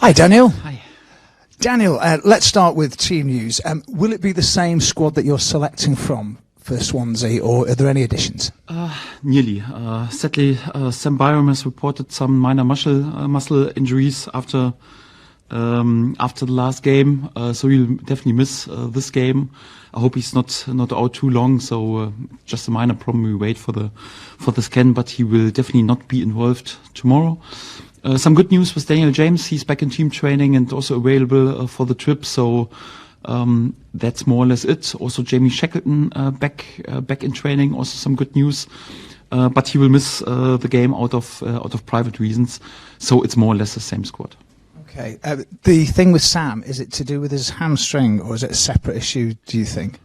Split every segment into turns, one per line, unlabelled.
Hi, Daniel.
Hi.
Daniel, let's start with team news. Will it be the same squad that you're selecting from for Swansea, or are there any additions?
Nearly. Sadly, Sam Byram has reported some minor muscle injuries after the last game, so he'll definitely miss this game. I hope he's not out too long. So just a minor problem. We wait for the scan, but he will definitely not be involved tomorrow. Some good news with Daniel James. He's back in team training and also available for the trip. So that's more or less it. Also, Jamie Shackleton back in training. Also, some good news. But he will miss the game out of private reasons. So it's more or less the same squad.
Okay. The thing with Sam, is it to do with his hamstring, or is it a separate issue, do you think?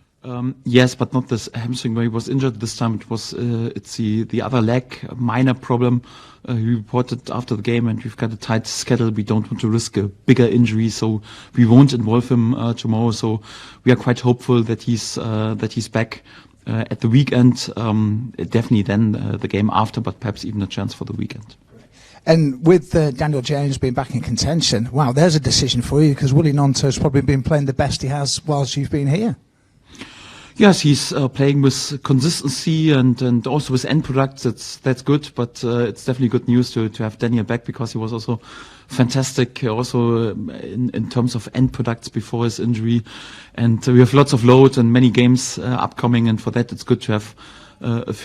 Yes, but not this hamstring where he was injured. This time it was it's the other leg, a minor problem. He reported after the game, and we've got a tight schedule. We don't want to risk a bigger injury, so we won't involve him tomorrow. So we are quite hopeful that he's back at the weekend. Definitely then the game after, but perhaps even a chance for the weekend.
And with Daniel James being back in contention, wow, there's a decision for you, because Willie Gnonto's probably been playing the best he has whilst you've been here.
Yes, he's playing with consistency and also with end products. That's good, but it's definitely good news to have Daniel back, because he was also fantastic also in terms of end products before his injury. And we have lots of load and many games upcoming, and for that it's good to have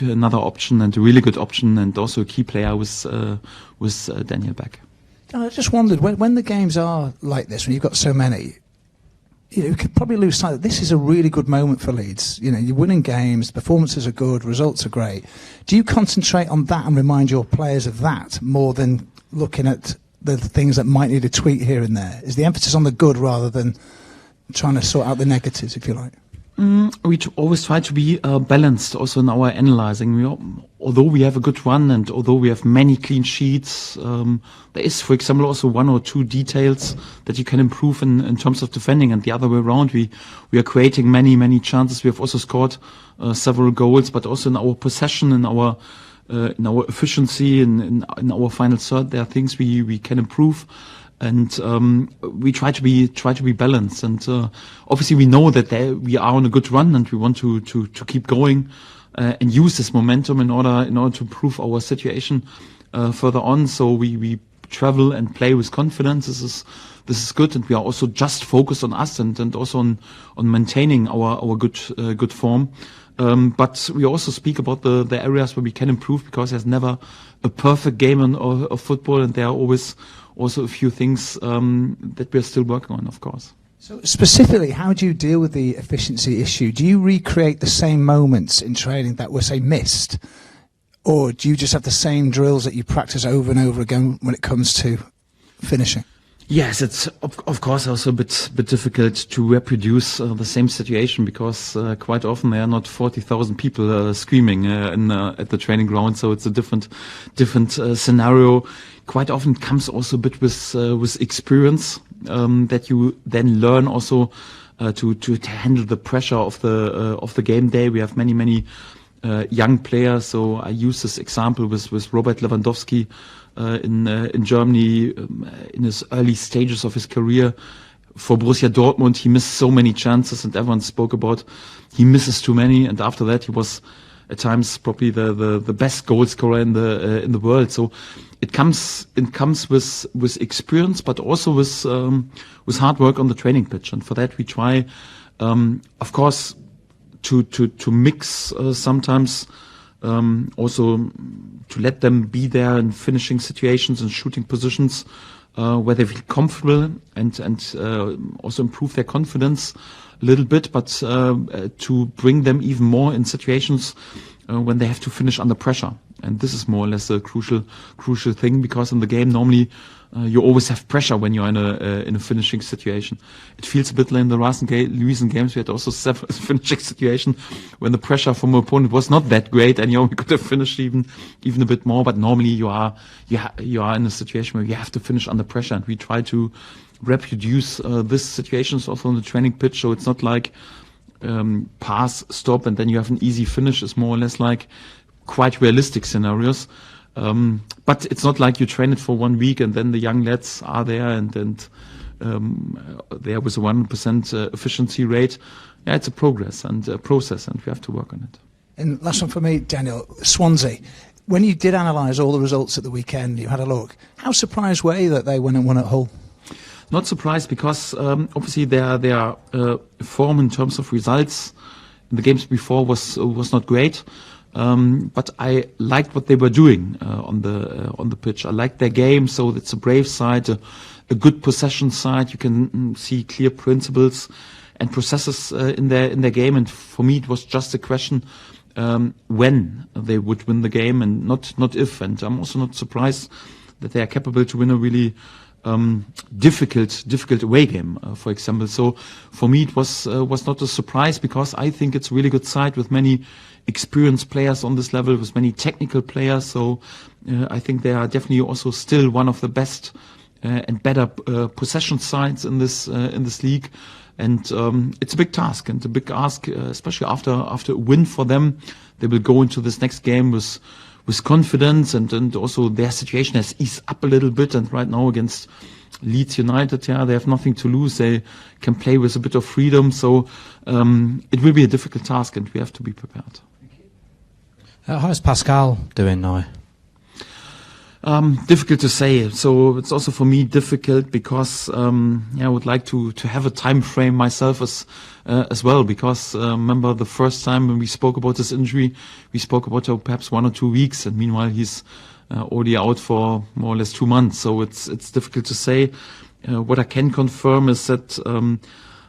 another option, and a really good option, and also a key player with Daniel back.
I just wondered, when the games are like this, when you've got so many, you could probably lose sight that this is a really good moment for Leeds. You're winning games, the performances are good, results are great. Do you concentrate on that and remind your players of that more than looking at the things that might need a tweak here and there? Is the emphasis on the good rather than trying to sort out the negatives, if you like?
We always try to be balanced also in our analyzing. Although we have a good run and although we have many clean sheets, there is, for example, also one or two details that you can improve in terms of defending, and the other way around. We are creating many chances. We have also scored several goals, but also in our possession, in our efficiency, in our final third, there are things we can improve. And we try to be balanced, and obviously we know that we are on a good run, and we want to keep going and use this momentum in order to improve our situation further on. So we travel and play with confidence. This is good, and we are also just focused on us and also on maintaining our good form. But we also speak about the areas where we can improve, because there's never a perfect game of football, and there are always also a few things that we're still working on, of course.
So specifically, how do you deal with the efficiency issue? Do you recreate the same moments in training that were, say, missed? Or do you just have the same drills that you practice over and over again when it comes to finishing?
Yes, it's of course also a bit difficult to reproduce the same situation, because quite often there are not 40,000 people screaming at the training ground, so it's a different scenario. Quite often it comes also a bit with experience that you then learn also to handle the pressure of the game day. We have many young players, so I use this example with Robert Lewandowski in Germany in his early stages of his career. For Borussia Dortmund, he missed so many chances, and everyone spoke about he misses too many. And after that, he was at times probably the best goal scorer in the world. So it comes with experience, but also with hard work on the training pitch. And for that, we try, of course, to mix sometimes. Also to let them be there in finishing situations and shooting positions where they feel comfortable, and also improve their confidence a little bit, but to bring them even more in situations when they have to finish under pressure. And this is more or less a crucial thing, because in the game normally you always have pressure when you're in a finishing situation. It feels a bit like in the recent games we had also several finishing situations when the pressure from the opponent was not that great, and we could have finished even a bit more. But normally you are in a situation where you have to finish under pressure, and we try to reproduce these situations also on the training pitch. So it's not like pass, stop, and then you have an easy finish. It's more or less like quite realistic scenarios But it's not like you train it for 1 week and then the young lads are there and there was a 100% efficiency rate. Yeah, it's a progress and a process, and we have to work on it.
And last one for me, Daniel, Swansea. When you did analyse all the results at the weekend, you had a look. How surprised were you that they went and won at Hull?
Not surprised because obviously their form in terms of results in the games before was not great. But I liked what they were doing on the pitch. I liked their game, so it's a brave side, a good possession side. You can see clear principles and processes in their game. And for me, it was just a question when they would win the game, and not if. And I'm also not surprised that they are capable to win a really difficult away game, for example. So for me, it was not a surprise because I think it's a really good side with many experienced players on this level, with many technical players. So I think they are definitely also still one of the best and better possession sides in this league. And it's a big task and a big ask, especially after a win for them. They will go into this next game with confidence, and also their situation has eased up a little bit. And right now against Leeds United, they have nothing to lose. They can play with a bit of freedom. So it will be a difficult task, and we have to be prepared.
How's Pascal doing now?
Difficult to say. So it's also for me difficult because I would like to have a time frame myself as well, because remember the first time when we spoke about this injury, we spoke about perhaps 1 or 2 weeks, and meanwhile he's already out for more or less 2 months. So it's difficult to say. What I can confirm is that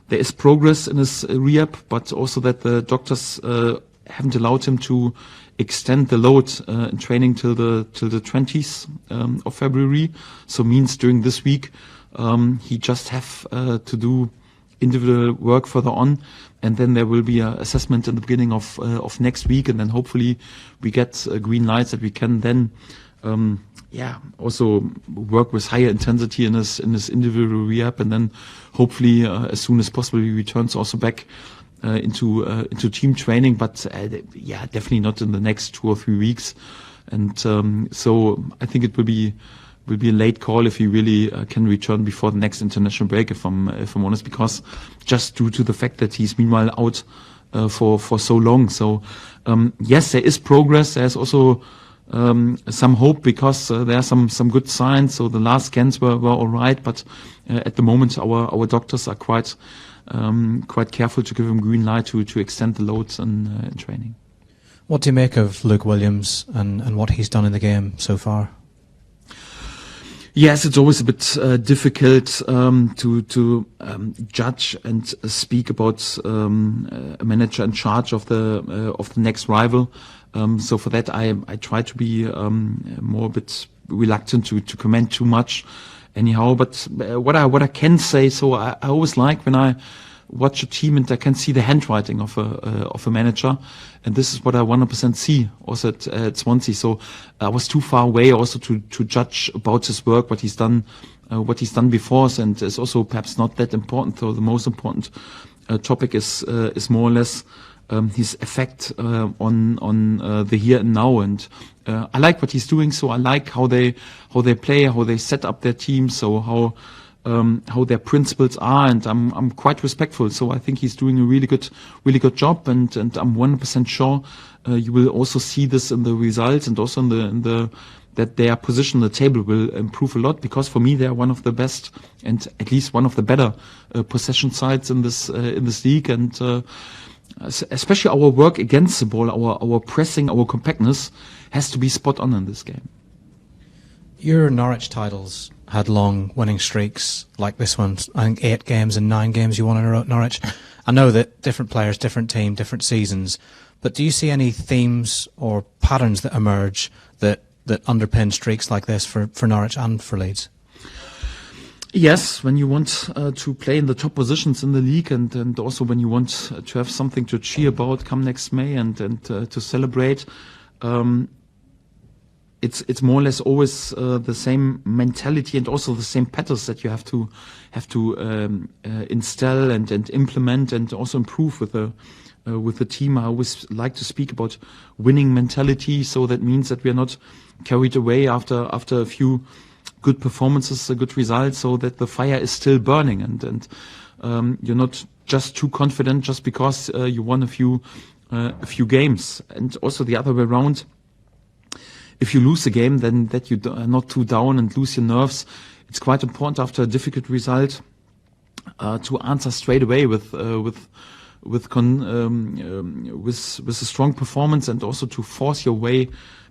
there is progress in his rehab, but also that the doctors haven't allowed him to extend the load in training till the 20th of February. So means during this week he just have to do individual work further on, and then there will be an assessment in the beginning of next week, and then hopefully we get green lights that we can then also work with higher intensity in his individual rehab, and then hopefully as soon as possible he returns also back into team training, but definitely not in the next 2 or 3 weeks. And so I think it will be a late call if he really can return before the next international break, if I'm honest, because just due to the fact that he's meanwhile out for so long. So yes, there is progress. There's also some hope because there are some good signs. So the last scans were all right, but at the moment our doctors are quite careful to give him green light to extend the loads in training.
What do you make of Luke Williams and what he's done in the game so far?
Yes, it's always a bit difficult to judge and speak about a manager in charge of the next rival. So for that, I try to be more a bit reluctant to comment too much. Anyhow, but what I can say, so I always like when I watch a team and I can see the handwriting of a manager, and this is what I 100% see also at Swansea. So I was too far away also to judge about his work, what he's done before, and it's also perhaps not that important. So the most important topic is more or less his effect on the here and now, and I like what he's doing. So I like how they play, how they set up their team, so how their principles are, and I'm quite respectful. So I think he's doing a really good job, and I'm 100% sure you will also see this in the results, and also in the that their position on the table will improve a lot, because for me they are one of the best and at least one of the better possession sides in this league, and especially our work against the ball, our pressing, our compactness has to be spot on in this game.
Your Norwich titles had long winning streaks like this one. I think 8 games and 9 games you won in a row at Norwich. I know that different players, different team, different seasons, but do you see any themes or patterns that emerge that underpin streaks like this for Norwich and for Leeds?
Yes, when you want to play in the top positions in the league, and also when you want to have something to cheer about come next May and to celebrate, it's more or less always the same mentality and also the same patterns that you have to install and implement and also improve with with the team. I always like to speak about winning mentality. So that means that we are not carried away after a few good performances, good results, so that the fire is still burning, and you're not just too confident just because you won a few games. And also the other way around, if you lose a game, then that you are not too down and lose your nerves. It's quite important after a difficult result to answer straight away with a strong performance, and also to force your way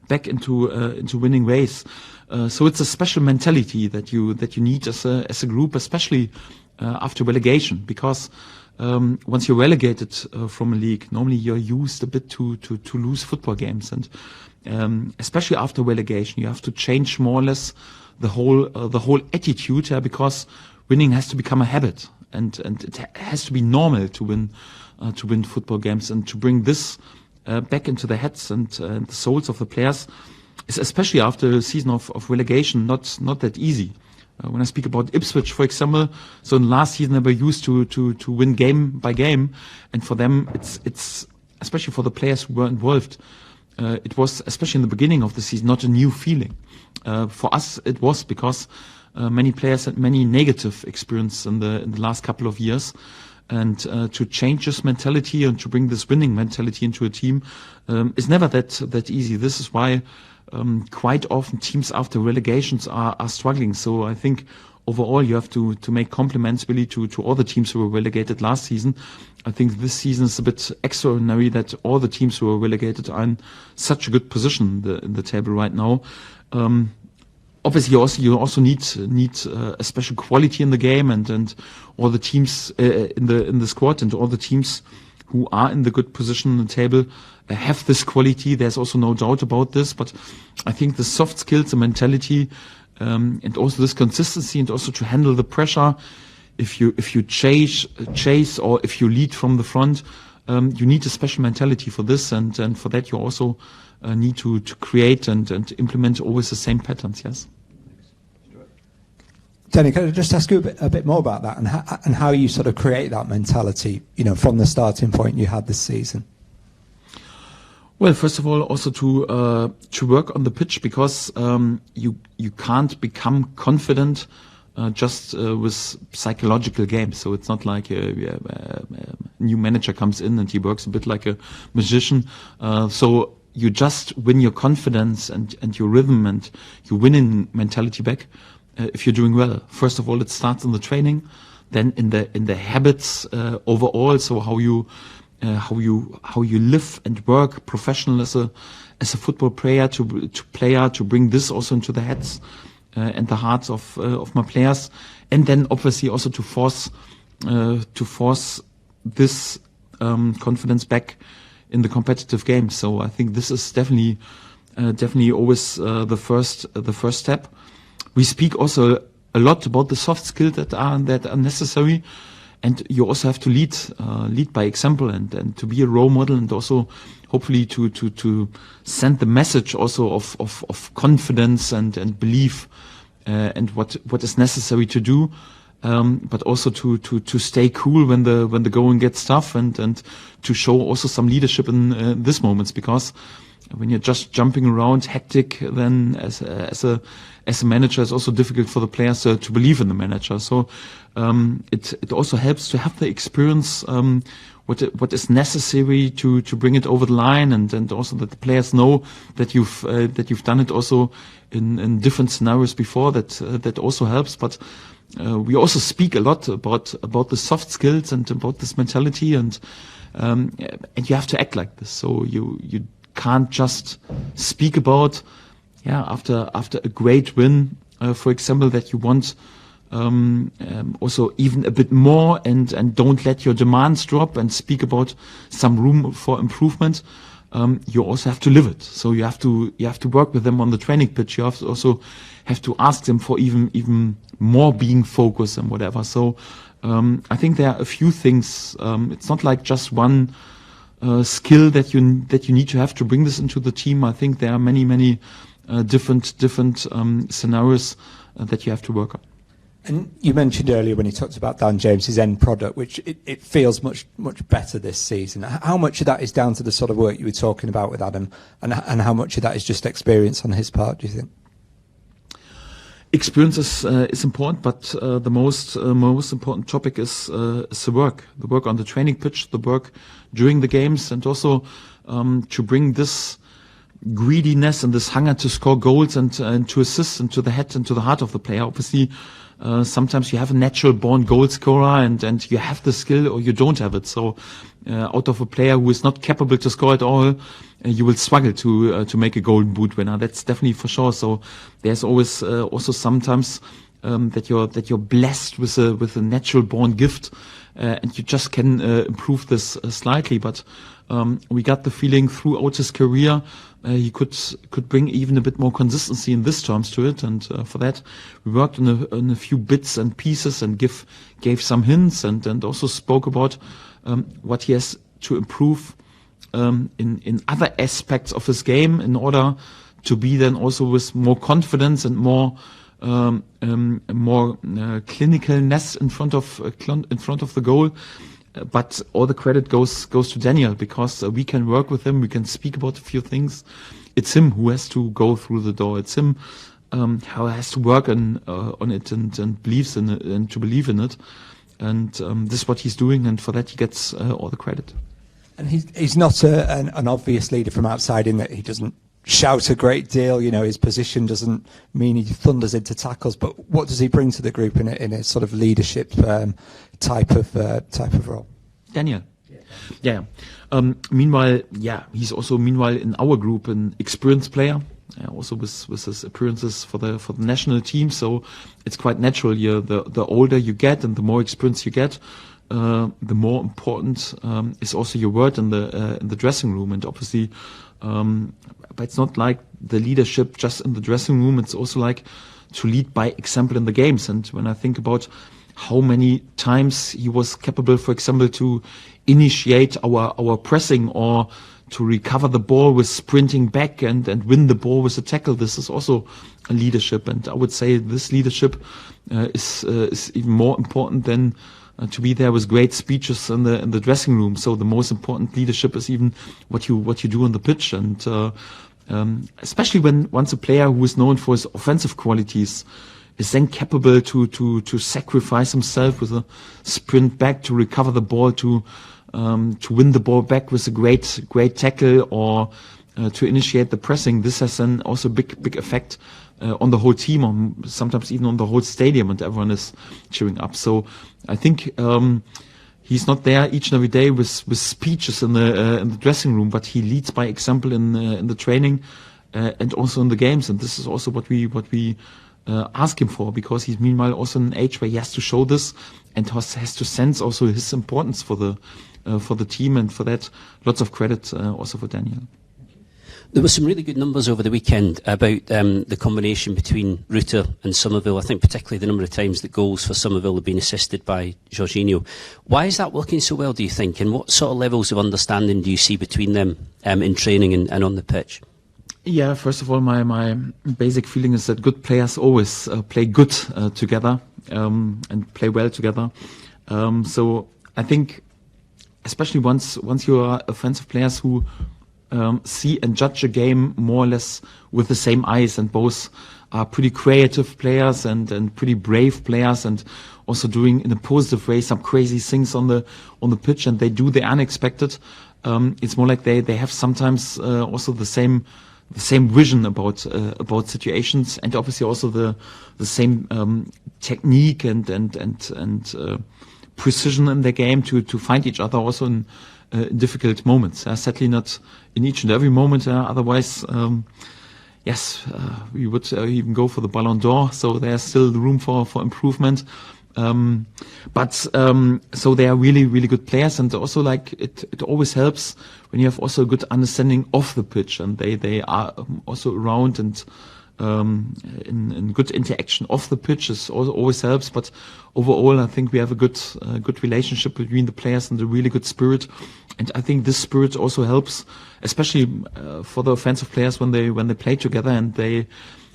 back into winning ways. So it's a special mentality that you need as a group, especially after relegation, because once you're relegated from a league, normally you're used a bit to lose football games, and especially after relegation, you have to change more or less the whole attitude, because winning has to become a habit, and it has to be normal to win football games, and to bring this back into the heads and the souls of the players is, especially after a season of relegation, not that easy. When I speak about Ipswich, for example, so in last season they were used to win game by game, and for them it's especially for the players who were involved, it was, especially in the beginning of the season, not a new feeling. For us it was, because many players had many negative experience in the last couple of years. And to change this mentality and to bring this winning mentality into a team is never that easy. This is why quite often teams after relegations are struggling. So I think overall you have to make compliments really to all the teams who were relegated last season. I think this season is a bit extraordinary that all the teams who were relegated are in such a good position in the table right now. Obviously, you also need a special quality in the game, and all the teams in the squad, and all the teams who are in the good position in the table have this quality. There's also no doubt about this. But I think the soft skills, the mentality, and also this consistency, and also to handle the pressure, if you chase or if you lead from the front, you need a special mentality for this, and for that you also need to create and implement always the same patterns. Yes.
Danny, can I just ask you a bit more about that, and how you sort of create that mentality, from the starting point you had this season?
Well, first of all, also to work on the pitch, because you can't become confident just with psychological games. So it's not like a new manager comes in and he works a bit like a magician. So you just win your confidence and your rhythm and your winning mentality back if you're doing well. First of all, it starts in the training, then in the habits overall. So how you live and work professional as a football player to bring this also into the heads and the hearts of my players, and then obviously also to force this confidence back in the competitive game. So I think this is definitely always the first step. We speak also a lot about the soft skills that are necessary, and you also have to lead by example and to be a role model, and also hopefully to send the message also of confidence and belief and what is necessary to do, but also to stay cool when the going gets tough, and to show also some leadership in these moments, because when you're just jumping around hectic, then as a manager, it's also difficult for the players to believe in the manager. So it also helps to have the experience, what is necessary to bring it over the line, and also that the players know that you've done it also in different scenarios before. That also helps. But we also speak a lot about the soft skills and about this mentality, and you have to act like this. So you can't just speak about after a great win, for example, that you want also even a bit more, and don't let your demands drop, and speak about some room for improvement. You also have to live it. So you have to work with them on the training pitch. You also have to ask them for even more being focused and whatever. So I think there are a few things. It's not like just one skill that you need to have to bring this into the team. I think there are many different scenarios that you have to work on.
And you mentioned earlier when you talked about Dan James's end product, which it feels much better this season. How much of that is down to the sort of work you were talking about with Adam, and how much of that is just experience on his part, do you think?
Experience is important, but the most important topic is the work on the training pitch, the work during the games, and also to bring this greediness and this hunger to score goals and to assist into the head and to the heart of the player. Obviously, sometimes you have a natural born goal scorer and you have the skill or you don't have it. So out of a player who is not capable to score at all, you will struggle to make a golden boot winner. That's definitely for sure. So there's always also sometimes that you're blessed with a natural born gift, and you just can improve this slightly. But we got the feeling throughout his career he could bring even a bit more consistency in this terms to it, and for that we worked on a few bits and pieces and gave some hints and also spoke about what he has to improve in other aspects of his game in order to be then also with more confidence and more clinicalness in front of the goal. But all the credit goes to Daniel, because we can work with him, we can speak about a few things. It's him who has to go through the door. It's him who has to work on it and believes in it and to believe in it. And this is what he's doing, and for that he gets all the credit.
And he's not an obvious leader from outside in that he doesn't shout a great deal. You know, his position doesn't mean he thunders into tackles. But what does he bring to the group in a sort of leadership type of role?
Daniel. Yeah. Meanwhile, he's also in our group an experienced player. Also with his appearances for the national team. So it's quite natural. The older you get and the more experience you get, the more important is also your word in the dressing room. And obviously, but it's not like the leadership just in the dressing room. It's also like to lead by example in the games. And when I think about how many times he was capable, for example, to initiate our pressing or to recover the ball with sprinting back and win the ball with a tackle, this is also a leadership. And I would say this leadership is even more important than to be there with great speeches in the dressing room. So the most important leadership is even what you do on the pitch, and especially once a player who is known for his offensive qualities is then capable to sacrifice himself with a sprint back to recover the ball, to win the ball back with a great tackle, or to initiate the pressing. This has then also big effect on the whole team, or sometimes even on the whole stadium, and everyone is cheering up. So I think he's not there each and every day with speeches in the dressing room, but he leads by example in the training and also in the games. And this is also what we ask him for, because he's meanwhile also in an age where he has to show this and has to sense also his importance for the team, and for that lots of credit also for Daniel.
There were some really good numbers over the weekend about the combination between Ruta and Somerville. I think particularly the number of times that goals for Somerville have been assisted by Jorginho. Why is that working so well, do you think? And what sort of levels of understanding do you see between them in training and on the pitch?
Yeah, first of all, my basic feeling is that good players always play good together and play well together. So I think, especially once you are offensive players who see and judge a game more or less with the same eyes, and both are pretty creative players and pretty brave players, and also doing in a positive way some crazy things on the pitch, and they do the unexpected. It's more like they have sometimes also the same vision about situations, and obviously also the same technique and precision in their game to find each other also in difficult moments. Sadly not in each and every moment, otherwise we would even go for the Ballon d'Or, so there's still room for improvement. But so they are really, really good players, and also like it always helps when you have also a good understanding of the pitch, and they are also around and in good interaction off the pitch is also always helps. But overall, I think we have a good relationship between the players and a really good spirit, and I think this spirit also helps, especially for the offensive players when they play together, and they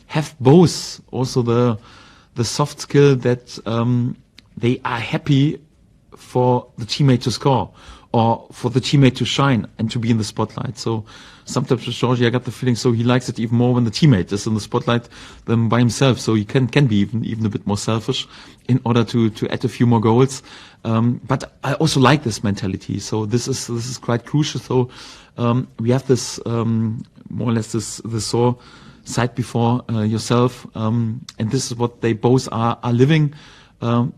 have both also the the soft skill that they are happy for the teammate to score or for the teammate to shine and to be in the spotlight. So sometimes with Georgie, I got the feeling so he likes it even more when the teammate is in the spotlight than by himself. So he can be even a bit more selfish in order to add a few more goals. But I also like this mentality. So this is quite crucial. So we have this more or less this sore side before yourself, and this is what they both are living.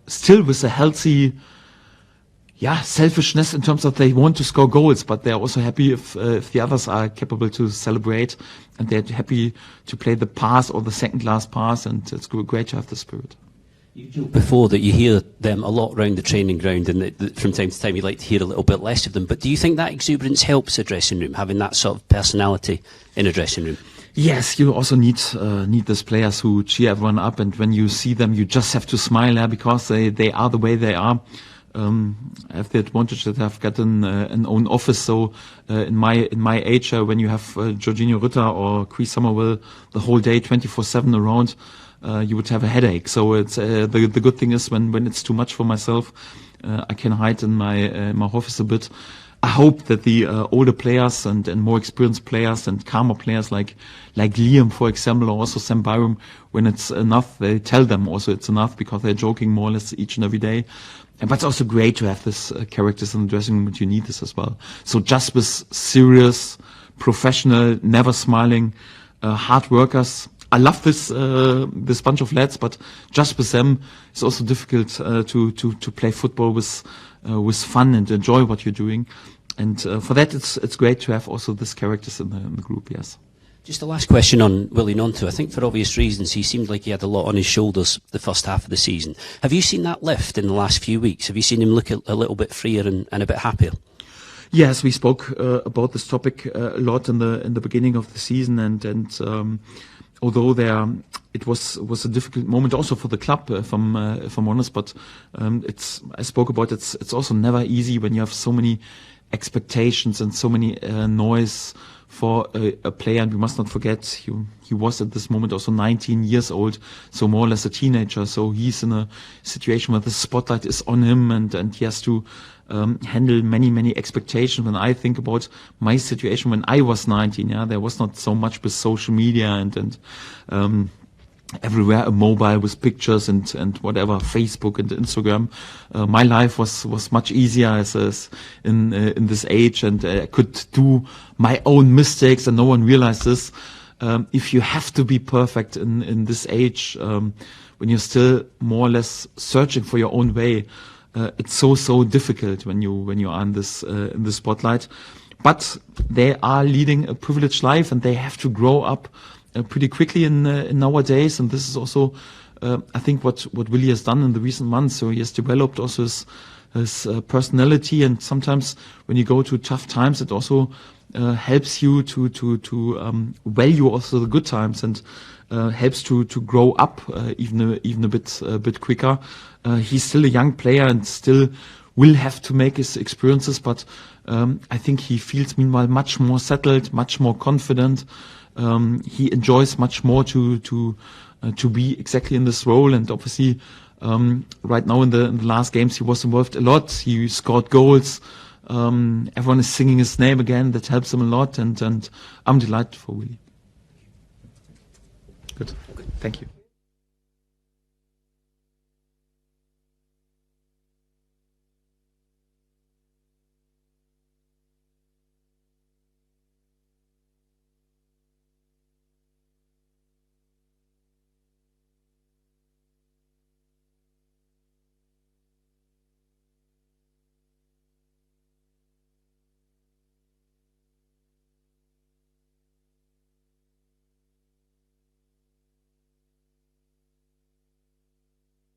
Still with a healthy, selfishness in terms of they want to score goals, but they're also happy if the others are capable to celebrate, and they're happy to play the pass or the second last pass, and it's great to have the spirit.
You joked before that you hear them a lot around the training ground, and that from time to time you like to hear a little bit less of them. But do you think that exuberance helps a dressing room, having that sort of personality in a dressing room?
Yes, you also need these players who cheer everyone up, and when you see them, you just have to smile because they are the way they are. I have the advantage that I've got an own office. So in my age, when you have Jorginho Rutter or Chris Somerville the whole day, 24/7 around, you would have a headache. So it's the good thing is when it's too much for myself, I can hide in my office a bit. I hope that the older players and more experienced players and calmer players like Liam, for example, or also Sam Byram, when it's enough, they tell them also it's enough because they're joking more or less each and every day. But it's also great to have this characters in the dressing room, but you need this as well. So just with serious, professional, never smiling, hard workers. I love this bunch of lads, but just with them, it's also difficult to play football with fun and enjoy what you're doing. And for that, it's great to have also these characters in the group. Yes.
Just a last question on Willie Gnonto. I think for obvious reasons, he seemed like he had a lot on his shoulders the first half of the season. Have you seen that lift in the last few weeks? Have you seen him look a little bit freer and a bit happier?
Yes, we spoke about this topic a lot in the beginning of the season, and although it was a difficult moment also for the club, if I'm honest, but I spoke about it's also never easy when you have so many expectations and so many noise for a player, and we must not forget he was at this moment also 19 years old, so more or less a teenager. So he's in a situation where the spotlight is on him, and he has to handle many expectations. When I think about my situation when I was 19, there was not so much with social media and everywhere a mobile with pictures and whatever, Facebook and Instagram. My life was much easier as in this age, and I could do my own mistakes and no one realized this. If you have to be perfect in this age, when you're still more or less searching for your own way, it's so difficult when you are in the spotlight. But they are leading a privileged life, and they have to grow up pretty quickly in nowadays. And this is also, I think, what Willie has done in the recent months. So he has developed also his personality, and sometimes when you go to tough times, it also helps you to value also the good times, and helps to grow up even a bit quicker. He's still a young player and still will have to make his experiences, but I think he feels meanwhile much more settled, much more confident. He enjoys much more to be exactly in this role, and obviously right now in the last games he was involved a lot. He scored goals. Everyone is singing his name again. That helps him a lot, and I'm delighted for Willie. Good. Thank you.